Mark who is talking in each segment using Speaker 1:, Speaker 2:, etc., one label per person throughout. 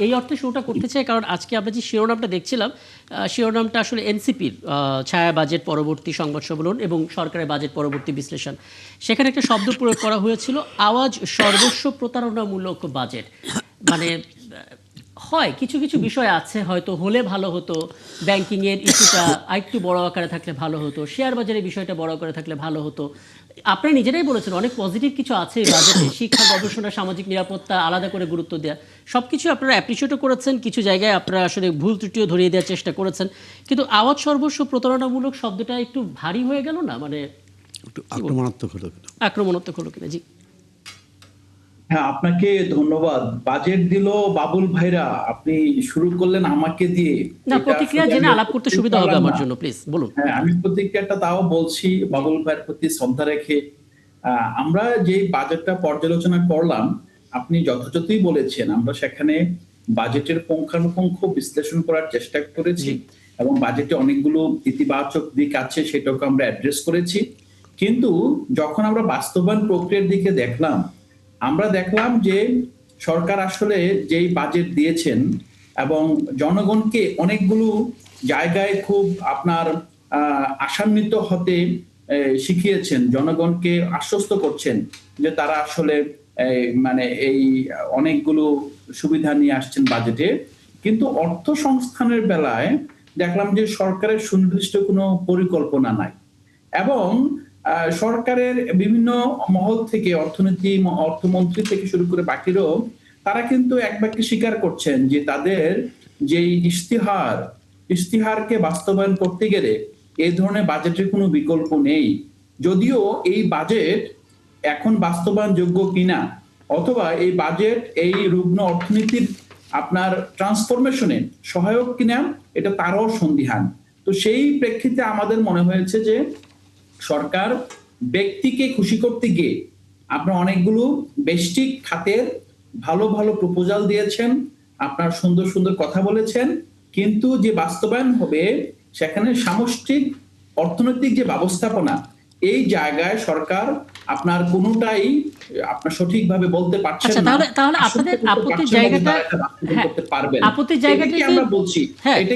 Speaker 1: এই অর্থে শুরুটা করতে চাই কারণ আজকে আমরা যে শিরোনামটা দেখছিলাম, শিরোনামটা আসলে এনসিপির ছায়া বাজেট পরবর্তী সংবাদ সম্মেলন এবং সরকারের বাজেট পরবর্তী বিশ্লেষণ। সেখানে একটা শব্দ প্রয়োগ করা হয়েছিল, আওয়াজ সর্বস্ব প্রতারণামূলক বাজেট। মানে হয় কিছু কিছু বিষয় আছে হয়তো হলে ভালো হতো, ব্যাংকিংয়ের ইস্যুটা আরেকটু বড় আকারে থাকলে ভালো হতো, শেয়ার বাজারের বিষয়টা বড় আকারে থাকলে ভালো হতো। আপনারা নিজেরাই বলেছেন অনেক পজিটিভ কিছু আছে এই বাজেটে, শিক্ষা, গবেষণা, সামাজিক নিরাপত্তা আলাদা করে গুরুত্ব দেওয়া, সব কিছু আপনারা অ্যাপ্রিসিয়েটও করেছেন, কিছু জায়গায় আপনারা আসলে ভুল ত্রুটিও ধরিয়ে দেওয়ার চেষ্টা করেছেন। কিন্তু আওয়াজ সর্বস্ব প্রতারণামূলক শব্দটা একটু ভারী হয়ে গেল না? মানে
Speaker 2: একটু আক্রমণাত্মক হলো কিনা?
Speaker 1: আক্রমণাত্মক হলো কিনা? জি
Speaker 3: হ্যাঁ, আপনাকে ধন্যবাদ। বাজেট দিল বাবুল ভাইরা, আপনি শুরু করলেন আমাকে দিয়ে।
Speaker 1: না,
Speaker 3: এটা
Speaker 1: প্রতিক্রিয়া
Speaker 3: আসলে
Speaker 1: জেনে
Speaker 3: আমি
Speaker 1: আলাপ করতে
Speaker 3: বলতে
Speaker 1: সুবিধা হবে
Speaker 3: পারলাম
Speaker 1: আমার
Speaker 3: না।
Speaker 1: জন্য, প্লিজ বলুন।
Speaker 3: হ্যাঁ, আমি প্রতিক্রিয়াটা তাও বলছি বাবুল ভাইয়ের প্রতি শ্রদ্ধা রেখে। আমরা যে বাজেটটা পর্যালোচনা করলাম, আপনি যথাযথই বলেছেন, আমরা সেখানে বাজেটের পুঙ্খানুপুঙ্খ বিশ্লেষণ করার চেষ্টা করেছি
Speaker 1: জি
Speaker 3: এবং বাজেটে অনেকগুলো ইতিবাচক দিক আছে সেটাকে আমরা অ্যাড্রেস করেছি। কিন্তু যখন আমরা বাস্তবায়ন প্রক্রিয়ার দিকে দেখলাম, আমরা দেখলাম যে সরকার আসলে যেই বাজেট দিয়েছেন এবং জনগণকে অনেকগুলো জায়গায় খুব আপনার আশান্বিত হতে শিখিয়েছেন, জনগণকে আশ্বস্ত করছেন যে তারা আসলে মানে এই অনেকগুলো সুবিধা নিয়ে আসছেন বাজেটে। কিন্তু অর্থ সংস্থানের বেলায় দেখলাম যে সরকারের সুনির্দিষ্ট কোনো পরিকল্পনা নাই এবং সরকারের বিভিন্ন মহল থেকে অর্থমন্ত্রী থেকে শুরু করে বাকিরাও তারা কিন্তু এক বাক্যে স্বীকার করছেন যে তাদের যেই ইশতিহারকে বাস্তবায়ন করতে গেলে এই ধরনের বাজেটের কোনো বিকল্প নেই। যদিও এই বাজেট এখন বাস্তবায়নযোগ্য কিনা অথবা এই বাজেট এই রুগ্ন অর্থনীতির আপনার ট্রান্সফরমেশনে সহায়ক কিনা এটা তারও সন্দিহান। তো সেই প্রেক্ষিতে আমাদের মনে হয়েছে যে সরকার ব্যক্তিকে খুশি করতে গিয়ে আপনার অনেকগুলো বেস্টিক খাতের ভালো ভালো প্রপোজাল দিয়েছেন, আপনার সুন্দর সুন্দর কথা বলেছেন, কিন্তু যে বাস্তবায়ন হবে সেখানে সামষ্টিক অর্থনৈতিক যে ব্যবস্থাপনা এই জায়গায় সরকার আপনার কোনোটাই আপনার সঠিকভাবে বলতে পারছেন
Speaker 1: আচ্ছা,
Speaker 3: না,
Speaker 1: তাহলে তাহলে আপনাদের
Speaker 3: আশ্বস্ত করতে
Speaker 1: আপত্তির
Speaker 3: পারছেন না যে
Speaker 1: জায়গাটা,
Speaker 3: তারা এটা বাস্তবায়ন
Speaker 1: হ্যাঁ
Speaker 3: করতে পারবেন।
Speaker 1: আপত্তির জায়গাটা
Speaker 3: এটাকে
Speaker 1: কি?
Speaker 3: আমরা বলছি,
Speaker 1: হ্যাঁ
Speaker 3: এটা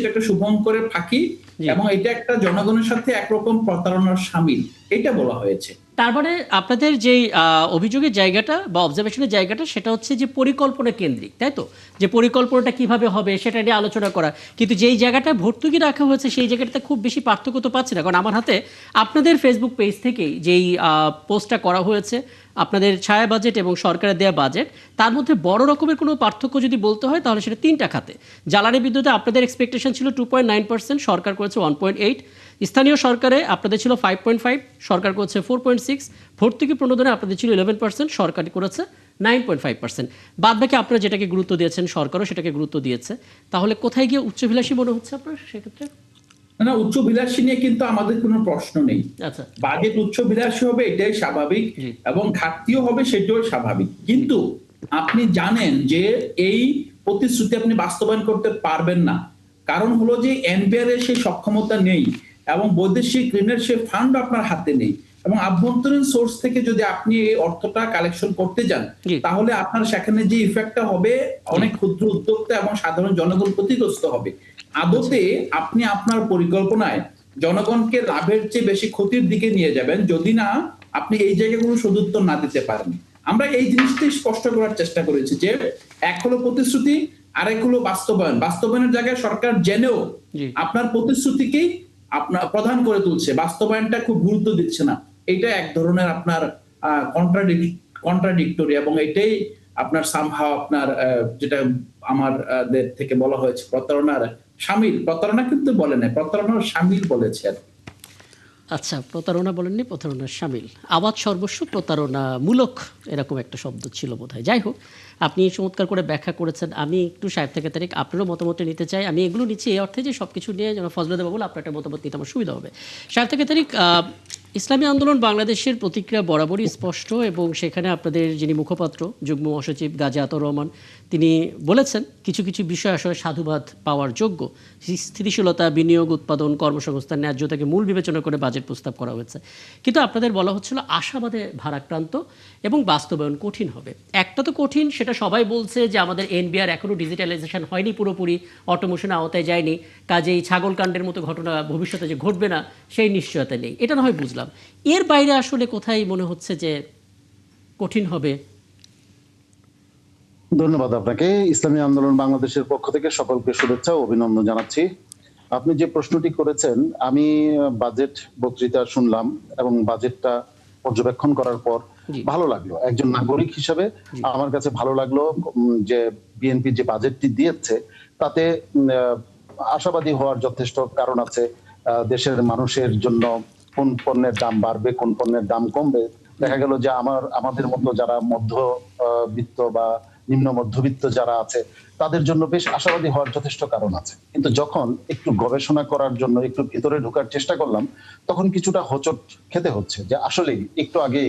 Speaker 3: একটা শুভঙ্করের ফাঁকি
Speaker 1: জি।
Speaker 3: এবং এটা একটা জনগণের সাথে একরকম প্রতারণার শামিল, এটা বলা হয়েছে।
Speaker 1: তার মানে আপনাদের যেই অভিযোগের জায়গাটা বা অবজারভেশনের জায়গাটা সেটা হচ্ছে যে পরিকল্পনা কেন্দ্রিক, তাই তো? যে পরিকল্পনাটা কিভাবে হবে সেটা নিয়ে আলোচনা করা, কিন্তু যেই জায়গাটা ভর্তুকি রাখা হয়েছে সেই জায়গাটাতে খুব বেশি পার্থক্য তো পাচ্ছি না। কারণ আমার হাতে আপনাদের ফেসবুক পেজ থেকেই যেই পোস্টটা করা হয়েছে আপনাদের ছায়া বাজেট এবং সরকারের দেওয়া বাজেট, তার মধ্যে বড় রকমের কোনো পার্থক্য যদি বলতে হয় তাহলে সেটা তিনটা খাতে। জ্বালানি বিদ্যুতে আপনাদের এক্সপেকটেশন ছিল 2.9%, সরকার করেছে 1.8, স্থানীয় সরকারে আপনাদের ছিল 5.5, সরকার করেছে 4.6, ভর্তুকি প্রণোদনে আপনাদের ছিল 11%, সরকার করেছে 9.5%। বাদ বাকি আপনারা যেটাকে গুরুত্ব দিয়েছেন সরকারও সেটাকে গুরুত্ব দিয়েছে। তাহলে কোথায় গিয়ে উচ্চভিলাষী মনে হচ্ছে আপনার সেক্ষেত্রে?
Speaker 3: না, উচ্চবিলাসী নিয়ে কিন্তু আমাদের কোনো প্রশ্ন নেই।
Speaker 1: আচ্ছা
Speaker 3: বাজেট উচ্চবিলাসী হবে এটাই স্বাভাবিক
Speaker 1: জি
Speaker 3: এবং ঘাটতিও হবে সেটাও স্বাভাবিক। কিন্তু আপনি জানেন যে এই প্রতিশ্রুতি আপনি বাস্তবায়ন করতে পারবেন না, কারণ হলো যে এনবিআর এর সেই সক্ষমতা নেই এবং বৈদেশিক ঋণের সেই ফান্ড আপনার হাতে নেই এবং আভ্যন্তরীণ সোর্স থেকে যদি আপনি এই অর্থটা কালেকশন করতে যান
Speaker 1: জি
Speaker 3: তাহলে আপনার সেখানে যে ইফেক্টটা হবে অনেক ক্ষুদ্র উদ্যোক্তা এবং সাধারণ জনগণ ক্ষতিগ্রস্ত হবে। আদতে আপনি আপনার পরিকল্পনায় জনগণকে লাভের চেয়ে বেশি ক্ষতির দিকে নিয়ে যাবেন যদি না আপনি এই জায়গায় কোনো সদুত্তর না দিতে পারেন। আমরা এই জিনিসটাই স্পষ্ট করার চেষ্টা করেছি যে এক হলো প্রতিশ্রুতি, আরেক হলো বাস্তবায়ন। বাস্তবায়নের জায়গায় সরকার জেনেও
Speaker 1: জি
Speaker 3: আপনার প্রতিশ্রুতিকেই আপনার প্রধান করে তুলছে, বাস্তবায়নটা খুব গুরুত্ব দিচ্ছে না। এটা এক ধরনের আপনার কন্ট্রাডিক্টরি এবং এটাই আপনার সামহাও আপনার যেটা আমাদের থেকে বলা হয়েছে প্রতারণার শামিল। প্রতারণা কিন্তু বলে নাই, প্রতারণার শামিল বলেছে আর কি।
Speaker 1: আচ্ছা, প্রতারণা বলেননি, প্রতারণার শামিল, আওয়াজ সর্বস্ব প্রতারণামূলক এরকম একটা শব্দ ছিল বোধহয়। যাই হোক, আপনি চমৎকার করে ব্যাখ্যা করেছেন। আমি একটু সাহেব থেকে তারিখ আপনারও মতামত নিতে চাই। আমি এগুলো নিচ্ছি এই অর্থে যে সব কিছু নিয়ে যেন ফজলুদ্দিন বাবুল আপনার একটা মতামত নিতে আমার সুবিধা হবে। সাহেব থেকে তারিখ, ইসলামী আন্দোলন বাংলাদেশের প্রতিক্রিয়া বরাবরই স্পষ্ট এবং সেখানে আপনাদের যিনি মুখপাত্র যুগ্ম মহাসচিব গাজী আতাউর রহমান তিনি বলেছেন কিছু কিছু বিষয় আসলে সাধুবাদ পাওয়ার যোগ্য। স্থিতিশীলতা, বিনিয়োগ, উৎপাদন, কর্মসংস্থান, ন্যায্যতাকে মূল বিবেচনা করে বাজেট প্রস্তাব করা হয়েছে। কিন্তু আপনাদের বলা হচ্ছিল আশাবাদে ভারাক্রান্ত এবং বাস্তবায়ন কঠিন হবে। একটা তো কঠিন, সেটা সবাই বলছে যে আমাদের এনবিআর এখনও ডিজিটালাইজেশন হয়নি, পুরোপুরি অটোমেশনের আওতায় যায়নি, কাজেই ছাগলকাণ্ডের মতো ঘটনা ভবিষ্যতে যে ঘটবে না সেই নিশ্চয়তা নেই। এটা না হয় বুঝলাম, এর বাইরে আসলে কোথায় মনে হচ্ছে যে কঠিন হবে?
Speaker 4: ধন্যবাদ আপনাকে। ইসলামী আন্দোলন বাংলাদেশের পক্ষ থেকে সকলকে শুভেচ্ছা ও অভিনন্দন জানাচ্ছি। আপনি যে প্রশ্নটি করেছেন, আমি বাজেট বক্তৃতা শুনলাম এবং বাজেটটা পর্যবেক্ষণ করার পর ভালো লাগলো। একজন নাগরিক হিসেবে আমার কাছে ভালো লাগলো যে বিএনপি যে বাজেটটি দিয়েছে তাতে আশাবাদী হওয়ার যথেষ্ট কারণ আছে। দেশের মানুষের জন্য কোন পণ্যের দাম বাড়বে, কোন পণ্যের দাম কমবে, দেখা গেল যে আমাদের মতো যারা মধ্যবিত্ত বা নিম্ন মধ্যবিত্ত যারা আছে তাদের জন্য বেশ আশাবাদী হওয়ার যথেষ্ট কারণ আছে। কিন্তু যখন একটু গবেষণা করার জন্য একটু ভিতরে ঢোকার চেষ্টা করলাম তখন কিছুটা হোঁচট খেতে হচ্ছে যে আসলেই একটু আগে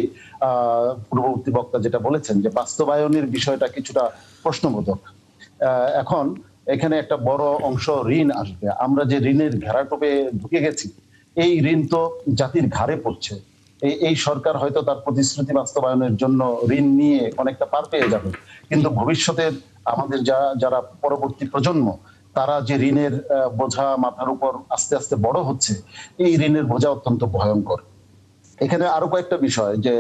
Speaker 4: পূর্ববর্তী বক্তা যেটা বলেছেন যে বাস্তবায়নের বিষয়টা কিছুটা প্রশ্নবোধক। এখন এখানে একটা বড় অংশ ঋণ আসবে। আমরা যে ঋণের ঘেরাটোপে ঢুকে গেছি, এই ঋণ তো জাতির ঘাড়ে পড়ছে। এই সরকার হয়তো তার প্রতিশ্রুতি বাস্তবায়নের জন্য ঋণ নিয়ে অনেকটা পার পেয়ে যাবে, কিন্তু ভবিষ্যতের আমাদের যারা পরবর্তী প্রজন্ম তারা যে ঋণের বোঝা মাথার উপর আস্তে আস্তে বড় হচ্ছে, এই ঋণের বোঝা অত্যন্ত ভয়ঙ্কর। এখানে আরো কয়েকটা বিষয় যে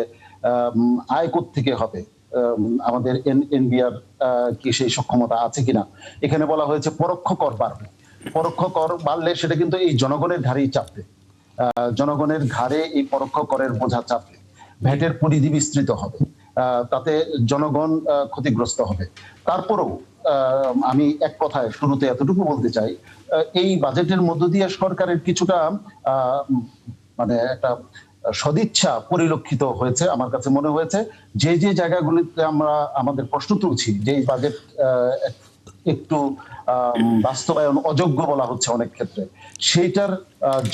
Speaker 4: আয় থেকে হবে, আমাদের এনবিআর কি সেই সক্ষমতা আছে কিনা। এখানে বলা হয়েছে পরোক্ষ কর বাড়বে। পরোক্ষ কর বাড়লে সেটা কিন্তু এই জনগণের ঘাড়েই চাপবে, জনগণের ঘাড়ে এই পরোক্ষ করের বোঝা চাপবে, ভ্যাটের পরিধি বিস্তৃত হবে, তাতে জনগণ ক্ষতিগ্রস্ত হবে। তারপরেও আমি এক কথায় শুরুতে এতটুকু বলতে চাই, এই বাজেটের মধ্য দিয়ে সরকারের কিছুটা মানে একটা সদিচ্ছা পরিলক্ষিত হয়েছে। আমার কাছে মনে হয়েছে যে যে জায়গাগুলিতে আমরা আমাদের প্রশ্ন তুলছি যে এই বাজেট একটু বাস্তবায়ন অযোগ্য বলা হচ্ছে অনেক ক্ষেত্রে, সেইটার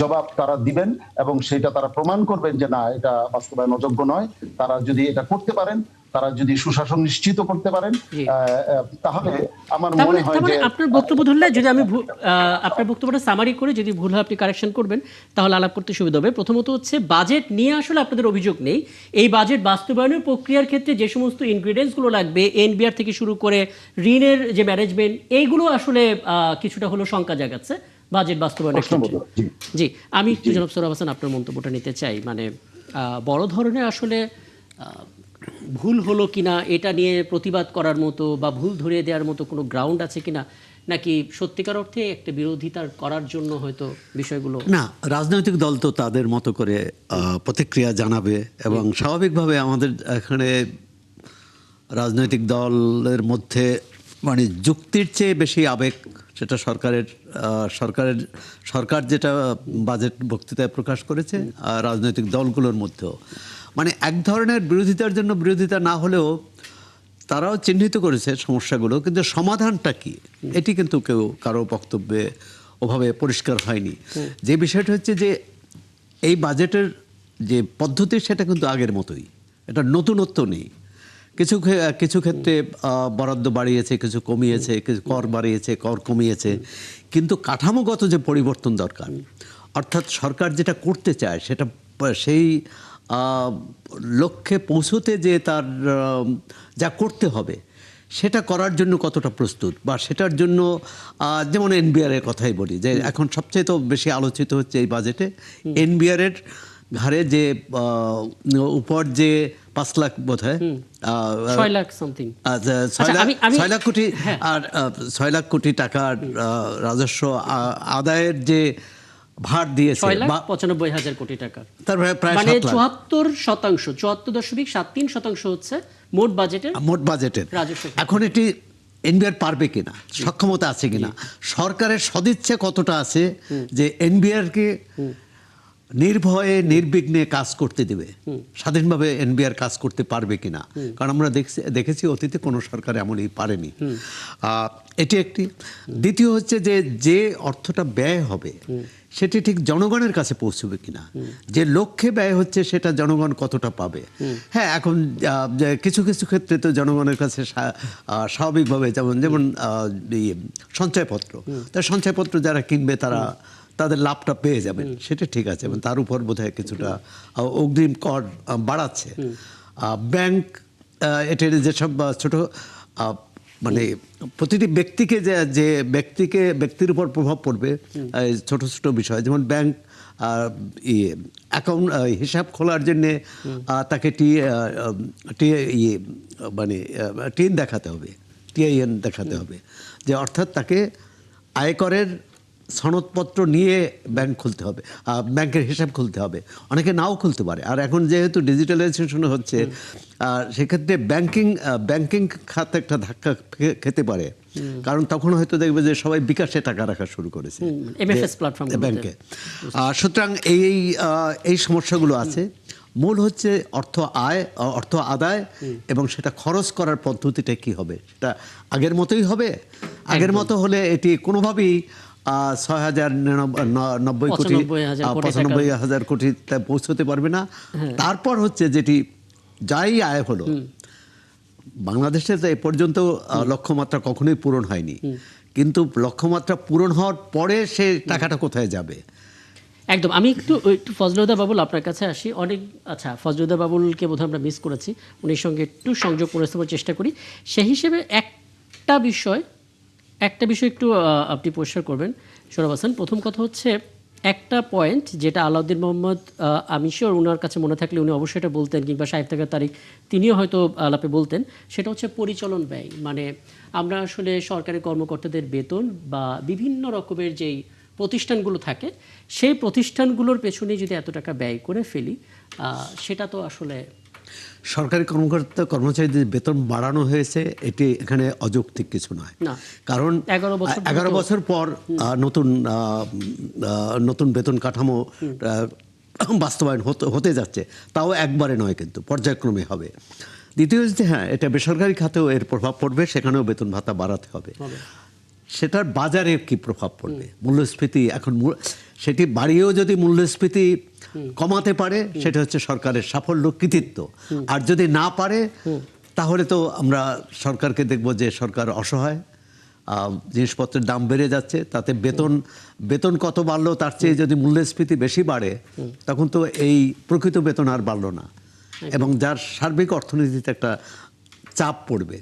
Speaker 4: জবাব তারা দিবেন এবং সেটা তারা প্রমাণ করবেন যে না, এটা বাস্তবায়ন অযোগ্য নয়। তারা যদি এটা করতে পারেন, তারা যদি সুশাসন নিশ্চিত করতে পারেন, তাহলে আমার মনে হয় যে
Speaker 1: আপনার বক্তব্য ধরলে যদি আমি আপনার বক্তব্যটা সামারি করে যদি ভুল হয় আপনি কারেকশন করবেন, তাহলে আলাপ করতে সুবিধা হবে। প্রথমত হচ্ছে বাজেট নিয়ে আসলে আপনাদের অভিযোগ নেই। এই বাজেট বাস্তবায়নের প্রক্রিয়ার ক্ষেত্রে যে সমস্ত ইনগ্রিডিয়েন্টসগুলো লাগবে, এনবিআর থেকে শুরু করে ঋণের যে ম্যানেজমেন্ট, এইগুলো আসলে কিছুটা হলো শঙ্কা জাগাচ্ছে বাজেট বাস্তবায়নের ক্ষেত্রে। জি, আমি একটু জনাব সোহরাব হাসান আপনার মন্তব্যটা নিতে চাই। মানে বড় ধরনের আসলে ভুল হলো কিনা এটা নিয়ে প্রতিবাদ করার মতো বা ভুল ধরিয়ে দেওয়ার মতো কোনো গ্রাউন্ড আছে কিনা, নাকি সত্যিকার অর্থে একটা বিরোধিতা করার জন্য হয়তো বিষয়গুলো?
Speaker 2: না, রাজনৈতিক দল তো তাদের মতো করে প্রতিক্রিয়া জানাবে এবং স্বাভাবিকভাবে আমাদের এখানে রাজনৈতিক দলের মধ্যে মানে যুক্তির চেয়ে বেশি আবেগ, সেটা সরকার যেটা বাজেট বক্তৃতায় প্রকাশ করেছে আর রাজনৈতিক দলগুলোর মধ্যেও মানে এক ধরনের বিরোধিতার জন্য বিরোধিতা না হলেও তারাও চিহ্নিত করেছে সমস্যাগুলো, কিন্তু সমাধানটা কি এটি কিন্তু কারো বক্তব্যে ওভাবে পরিষ্কার হয়নি। যে বিষয়টা হচ্ছে যে এই বাজেটের যে পদ্ধতি সেটা কিন্তু আগের মতোই, এটা নতুনত্ব নেই। কিছু ক্ষেত্রে বরাদ্দ বাড়িয়েছে, কিছু কমিয়েছে, কিছু কর বাড়িয়েছে, কর কমিয়েছে, কিন্তু কাঠামোগত যে পরিবর্তন দরকার, অর্থাৎ সরকার যেটা করতে চায় সেটা সেই লক্ষ্যে পৌঁছতে যে তার যা করতে হবে সেটা করার জন্য কতটা প্রস্তুত, বা সেটার জন্য যেমন এনবিআর এর কথাই বলি যে এখন সবচেয়ে তো বেশি আলোচিত হচ্ছে এই বাজেটে এনবিআর এর ঘাড়ে যে উপর যে 5 লাখ বোধ হয়
Speaker 1: 6 লাখ সামথিং
Speaker 2: 6 লাখ কোটি আর 6 লাখ কোটি টাকার রাজস্ব আদায়ের যে ভার দিয়েছে
Speaker 1: 6,95,000 কোটি টাকা,
Speaker 2: তার প্রায়
Speaker 1: মানে 74%, 74.73% হচ্ছে মোট বাজেটের রাজস্ব।
Speaker 2: এখন এটি এনবিআর পারবে কিনা, সক্ষমতা আছে কিনা, সরকারের সদিচ্ছা কতটা আছে যে এনবিআর কে নির্ভয়ে নির্বিঘ্নে কাজ করতে দেবে, স্বাধীনভাবে এনবিআর কাজ করতে পারবে কিনা। কারণ আমরা দেখেছি অতীতে কোনো সরকার এমনই পারেনি। এটি একটি। দ্বিতীয় হচ্ছে যে অর্থটা ব্যয় হবে সেটি ঠিক জনগণের কাছে পৌঁছবে কিনা, যে লক্ষ্যে ব্যয় হচ্ছে সেটা জনগণ কতটা পাবে। হ্যাঁ, এখন যে কিছু কিছু ক্ষেত্রে তো জনগণের কাছে স্বাভাবিকভাবে যেমন সঞ্চয়পত্র, তার সঞ্চয়পত্র যারা কিনবে তাদের লাভটা পেয়ে যাবেন, সেটা ঠিক আছে, এবং তার উপর বোধহয় কিছুটা অগ্রিম কর বাড়াচ্ছে। ব্যাংক এটার যেসব ছোট মানে প্রতিটি ব্যক্তিকে যে ব্যক্তির উপর প্রভাব পড়বে ছোট ছোট বিষয়, যেমন ব্যাংক অ্যাকাউন্ট হিসাব খোলার জন্যে তাকে টিন দেখাতে হবে, টিআইএন দেখাতে হবে, যে অর্থাৎ তাকে আয়করের সনদপত্র নিয়ে ব্যাংক খুলতে হবে, ব্যাংকের হিসাব খুলতে হবে। অনেকে নাও খুলতে পারে। আর এখন যেহেতু ডিজিটালাইজেশন হচ্ছে, সেক্ষেত্রে ব্যাংকিং খাতে একটা ধাক্কা খেতে পারে, কারণ তখন হয়তো দেখবে যে সবাই বিকাশে টাকা রাখা শুরু করেছে
Speaker 1: এমএফএস প্ল্যাটফর্ম
Speaker 2: ব্যাংকে। সুতরাং এই সমস্যাগুলো আছে। মূল হচ্ছে অর্থ আদায় এবং সেটা খরচ করার পদ্ধতিটা কি হবে, সেটা আগের মতোই হবে। আগের মতো হলে এটি কোনোভাবেই 6,090 কোটি 95,000 কোটি পৌঁছতে পারবে না। তারপর হচ্ছে যেটি যাই আয় হলো, বাংলাদেশে তো এ পর্যন্ত লক্ষ্যমাত্রা কখনোই পূরণ হয়নি, কিন্তু লক্ষ্যমাত্রা পূরণ হওয়ার পরে সে টাকাটা কোথায় যাবে।
Speaker 1: একদম। আমি একটু ফজলুদ্দা বাবুল আপনার কাছে আসি। আচ্ছা, ফজলুদ্দা বাবুলকে বোধহয় আমরা মিস করেছি, উনির সঙ্গে একটু সংযোগ করে নেওয়ার চেষ্টা করি। সেই হিসেবে একটা বিষয় একটু আপনি পরিষ্কার করবেন সোহরাব হাসান। প্রথম কথা হচ্ছে একটা পয়েন্ট যেটা আলাউদ্দিন মোহাম্মদ, আমি শিওর ওনার কাছে মনে থাকলে উনি অবশ্যই এটা বলতেন, কিংবা সাহেব থাকার তারিখ তিনিও হয়তো আলাপে বলতেন, সেটা হচ্ছে পরিচালন ব্যয়। মানে আমরা আসলে সরকারি কর্মকর্তাদের বেতন বা বিভিন্ন রকমের যেই প্রতিষ্ঠানগুলো থাকে, সেই প্রতিষ্ঠানগুলোর পেছনে যদি এত টাকা ব্যয় করে ফেলি, সেটা তো আসলে
Speaker 2: সরকারি কর্মচারীদের বেতন বাড়ানো হয়েছে, এটি এখানে অযৌক্তিক কিছু নয়। কারণ 11 বছর পর নতুন বেতন কাঠামো বাস্তবায়ন হতে যাচ্ছে, তাও একবারে নয়, কিন্তু পর্যায়ক্রমে হবে। দ্বিতীয় হচ্ছে, হ্যাঁ, এটা বেসরকারি খাতেও এর প্রভাব পড়বে, সেখানেও বেতন ভাতা বাড়াতে হবে। সেটার বাজারে কি প্রভাব পড়বে, মূল্যস্ফীতি, এখন সেটি বাড়িয়েও যদি মূল্যস্ফীতি কমাতে পারে, সেটা হচ্ছে সরকারের সাফল্য, কৃতিত্ব। আর যদি না পারে, তাহলে তো আমরা সরকারকে দেখব যে সরকার অসহায়, জিনিসপত্রের দাম বেড়ে যাচ্ছে, তাতে বেতন কত বাড়লো তার চেয়ে যদি মূল্যস্ফীতি বেশি বাড়ে, তখন তো এই প্রকৃত বেতন আর বাড়লো না, এবং যার সার্বিক অর্থনীতিতে একটা চাপ পড়বে।